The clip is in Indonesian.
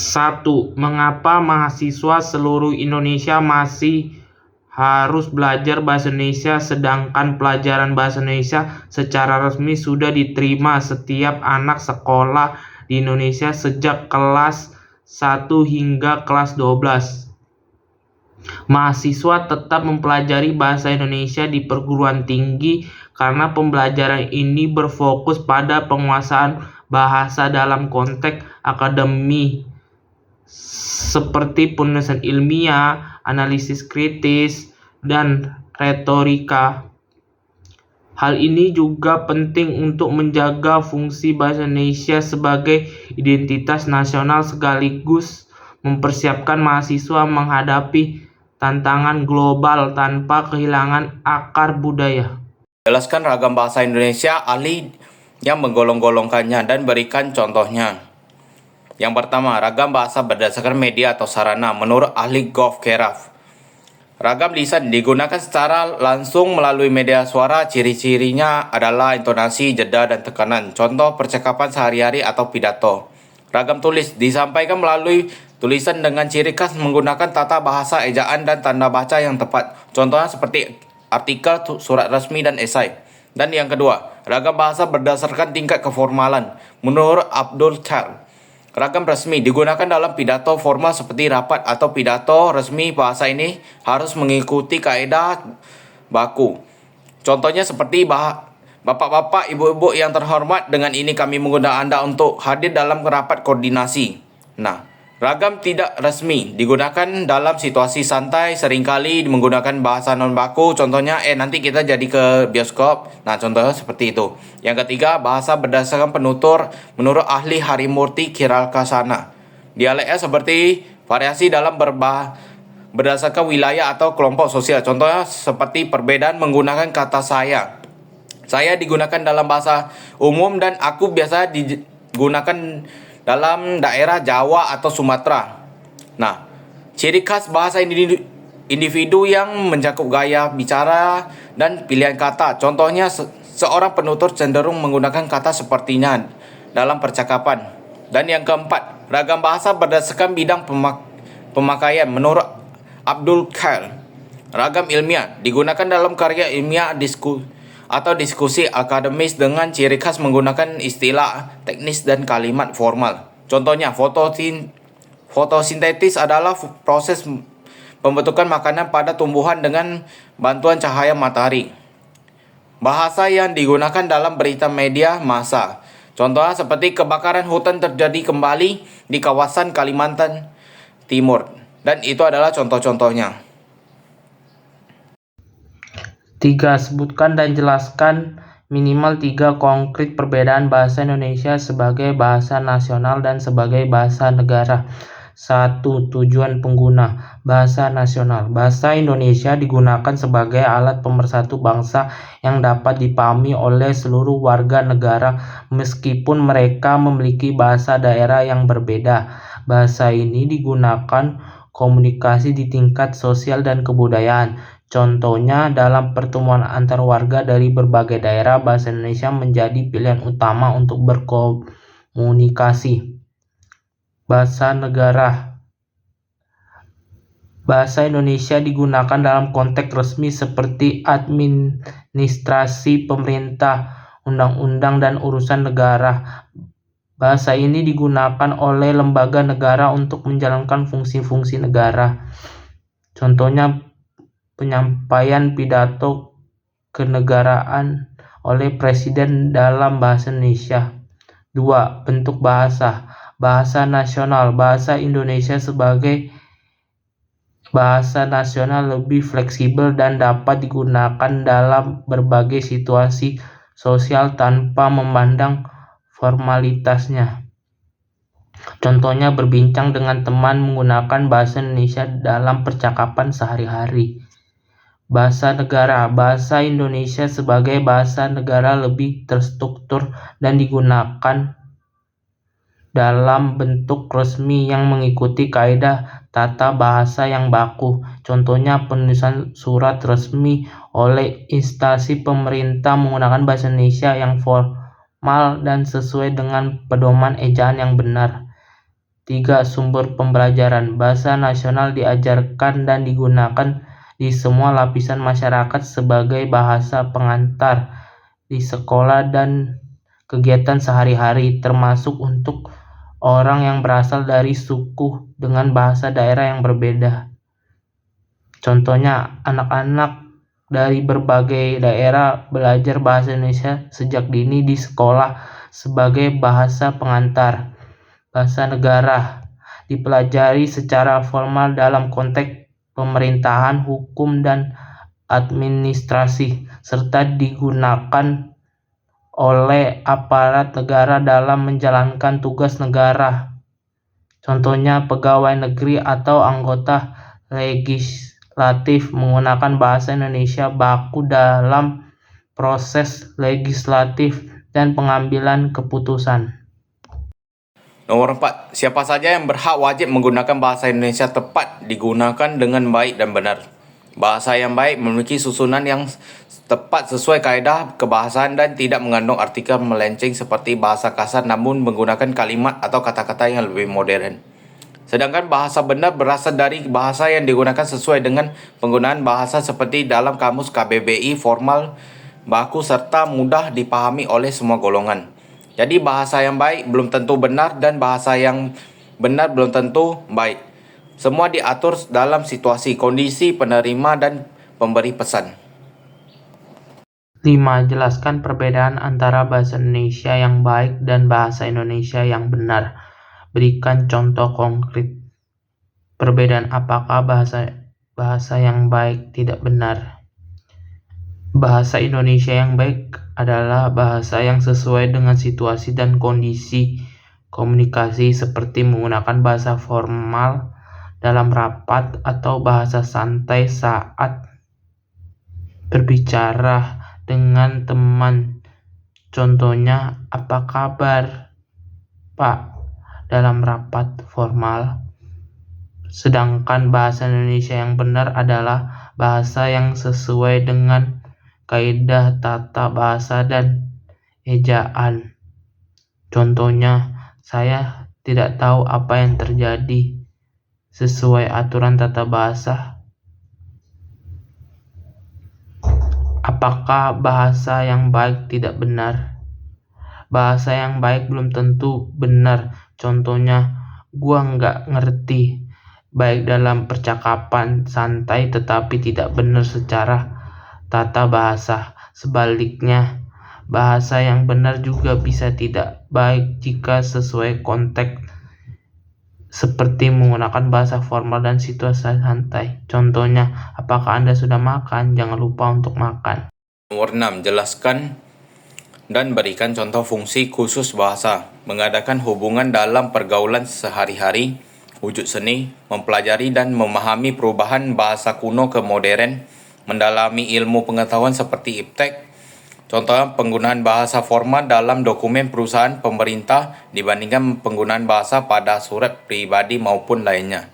1. Mengapa mahasiswa seluruh Indonesia masih harus belajar bahasa Indonesia sedangkan pelajaran bahasa Indonesia secara resmi sudah diterima setiap anak sekolah di Indonesia sejak kelas 1 hingga kelas 12. Mahasiswa tetap mempelajari bahasa Indonesia di perguruan tinggi karena pembelajaran ini berfokus pada penguasaan bahasa dalam konteks akademi seperti penulisan ilmiah, analisis kritis, dan retorika. Hal ini juga penting untuk menjaga fungsi bahasa Indonesia sebagai identitas nasional sekaligus mempersiapkan mahasiswa menghadapi tantangan global tanpa kehilangan akar budaya. Jelaskan ragam bahasa Indonesia ahli yang menggolong-golongkannya dan berikan contohnya. Yang pertama, ragam bahasa berdasarkan media atau sarana. Menurut ahli Goff Keraf, ragam lisan digunakan secara langsung melalui media suara. Ciri-cirinya adalah intonasi, jeda, dan tekanan. Contoh percakapan sehari-hari atau pidato. Ragam tulis disampaikan melalui tulisan dengan ciri khas menggunakan tata bahasa, ejaan, dan tanda baca yang tepat. Contohnya seperti artikel, surat resmi, dan esai. Dan yang kedua, ragam bahasa berdasarkan tingkat keformalan. Menurut Abdul Khair, ragam resmi digunakan dalam pidato formal seperti rapat atau pidato resmi. Bahasa ini harus mengikuti kaedah baku. Contohnya seperti Bapak-bapak, ibu-ibu yang terhormat, dengan ini kami mengundang Anda untuk hadir dalam rapat koordinasi. Nah, ragam tidak resmi digunakan dalam situasi santai, seringkali menggunakan bahasa non baku. Contohnya, nanti kita jadi ke bioskop. Nah, contohnya seperti itu. Yang ketiga, bahasa berdasarkan penutur. Menurut ahli Harimurti Kiralkasana, dialeknya seperti variasi dalam berdasarkan wilayah atau kelompok sosial. Contohnya seperti perbedaan menggunakan kata saya. Saya digunakan dalam bahasa umum dan aku biasa digunakan dalam daerah Jawa atau Sumatera. Nah, ciri khas bahasa individu yang mencakup gaya bicara dan pilihan kata. Contohnya, seorang penutur cenderung menggunakan kata sepertinya dalam percakapan. Dan yang keempat, ragam bahasa berdasarkan bidang pemakaian. Menurut Abdul Khair, ragam ilmiah digunakan dalam karya ilmiah diskusi akademis dengan ciri khas menggunakan istilah teknis dan kalimat formal. Contohnya, fotosintesis adalah proses pembentukan makanan pada tumbuhan dengan bantuan cahaya matahari. Bahasa yang digunakan dalam berita media massa. Contohnya seperti kebakaran hutan terjadi kembali di kawasan Kalimantan Timur. Dan itu adalah contoh-contohnya. 3. Sebutkan dan jelaskan minimal 3 konkret perbedaan bahasa Indonesia sebagai bahasa nasional dan sebagai bahasa negara. 1. Tujuan pengguna. Bahasa nasional. Bahasa Indonesia digunakan sebagai alat pemersatu bangsa yang dapat dipahami oleh seluruh warga negara meskipun mereka memiliki bahasa daerah yang berbeda. Bahasa ini digunakan komunikasi di tingkat sosial dan kebudayaan. Contohnya, dalam pertemuan antar warga dari berbagai daerah, bahasa Indonesia menjadi pilihan utama untuk berkomunikasi. Bahasa negara. Bahasa Indonesia digunakan dalam konteks resmi seperti administrasi pemerintah, undang-undang, dan urusan negara. Bahasa ini digunakan oleh lembaga negara untuk menjalankan fungsi-fungsi negara. Contohnya, penyampaian pidato kenegaraan oleh presiden dalam bahasa Indonesia. 2. Bentuk bahasa. Bahasa nasional. Bahasa Indonesia sebagai bahasa nasional lebih fleksibel dan dapat digunakan dalam berbagai situasi sosial tanpa memandang formalitasnya. Contohnya, berbincang dengan teman menggunakan bahasa Indonesia dalam percakapan sehari-hari. Bahasa negara. Bahasa Indonesia sebagai bahasa negara lebih terstruktur dan digunakan dalam bentuk resmi yang mengikuti kaidah tata bahasa yang baku. Contohnya, penulisan surat resmi oleh instansi pemerintah menggunakan bahasa Indonesia yang formal dan sesuai dengan pedoman ejaan yang benar. 3. Sumber pembelajaran. Bahasa nasional diajarkan dan digunakan di semua lapisan masyarakat sebagai bahasa pengantar di sekolah dan kegiatan sehari-hari, termasuk untuk orang yang berasal dari suku dengan bahasa daerah yang berbeda. Contohnya, anak-anak dari berbagai daerah belajar bahasa Indonesia sejak dini di sekolah sebagai bahasa pengantar. Bahasa negara dipelajari secara formal dalam konteks pemerintahan, hukum, dan administrasi, serta digunakan oleh aparat negara dalam menjalankan tugas negara. Contohnya, pegawai negeri atau anggota legislatif menggunakan bahasa Indonesia baku dalam proses legislatif dan pengambilan keputusan. Nomor 4. Siapa saja yang berhak wajib menggunakan bahasa Indonesia tepat digunakan dengan baik dan benar. Bahasa yang baik memiliki susunan yang tepat sesuai kaedah kebahasaan dan tidak mengandung artikel melenceng seperti bahasa kasar namun menggunakan kalimat atau kata-kata yang lebih modern. Sedangkan bahasa benar berasal dari bahasa yang digunakan sesuai dengan penggunaan bahasa seperti dalam kamus KBBI, formal, baku, serta mudah dipahami oleh semua golongan. Jadi bahasa yang baik belum tentu benar dan bahasa yang benar belum tentu baik. Semua diatur dalam situasi, kondisi penerima dan pemberi pesan. 5. Jelaskan perbedaan antara bahasa Indonesia yang baik dan bahasa Indonesia yang benar. Berikan contoh konkret. Perbedaan apakah bahasa yang baik tidak benar? Bahasa Indonesia yang baik adalah bahasa yang sesuai dengan situasi dan kondisi komunikasi, seperti menggunakan bahasa formal dalam rapat atau bahasa santai saat berbicara dengan teman. Contohnya, apa kabar, Pak, dalam rapat formal. Sedangkan bahasa Indonesia yang benar adalah bahasa yang sesuai dengan kaidah tata bahasa dan ejaan. Contohnya, saya tidak tahu apa yang terjadi sesuai aturan tata bahasa. Apakah bahasa yang baik tidak benar? Bahasa yang baik belum tentu benar. Contohnya, gua nggak ngerti. Baik dalam percakapan santai tetapi tidak benar secara tata bahasa. Sebaliknya, bahasa yang benar juga bisa tidak baik jika sesuai konteks, seperti menggunakan bahasa formal dan situasi santai. Contohnya, apakah Anda sudah makan? Jangan lupa untuk makan. Nomor 6. Jelaskan dan berikan contoh fungsi khusus bahasa. Mengadakan hubungan dalam pergaulan sehari-hari, wujud seni, mempelajari dan memahami perubahan bahasa kuno ke modern, mendalami ilmu pengetahuan seperti iptek. Contohnya penggunaan bahasa formal dalam dokumen perusahaan pemerintah dibandingkan penggunaan bahasa pada surat pribadi maupun lainnya.